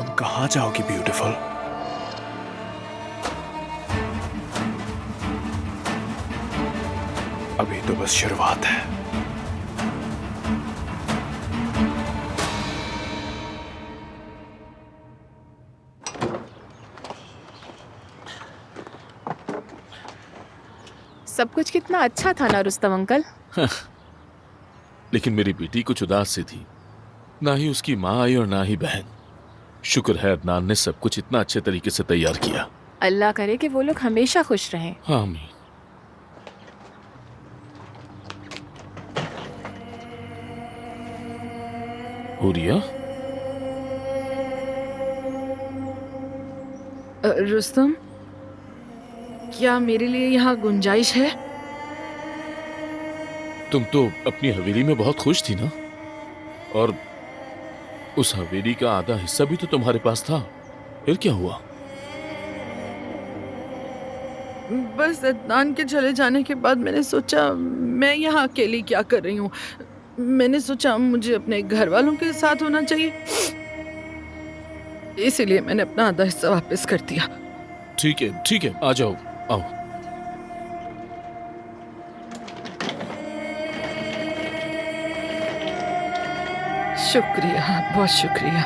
तुम कहाँ जाओगी ब्यूटीफुल? अभी तो बस शुरुआत है। सब कुछ कितना अच्छा था ना रुस्तम अंकल। लेकिन मेरी बेटी कुछ उदास सी थी। ना ही उसकी माँ आई और ना ही बहन। शुक्र है अदनान ने सब कुछ इतना अच्छे तरीके से तैयार किया। अल्लाह करे कि वो लोग हमेशा खुश रहें। हाँ अम्मी। हुरिया, रुस्तम, क्या मेरे लिए यहाँ गुंजाइश है? तुम तो अपनी हवेली में बहुत खुश थी ना, और उस हवेली का आधा हिस्सा भी तो तुम्हारे पास था। फिर क्या हुआ? बस अदनान के चले जाने के बाद मैंने सोचा मैं यहाँ अकेली क्या कर रही हूँ। मैंने सोचा मुझे अपने घर वालों के साथ होना चाहिए, इसीलिए मैंने अपना आधा हिस्सा वापस कर दिया। ठीक है, आ जाओ, आओ। शुक्रिया, बहुत शुक्रिया।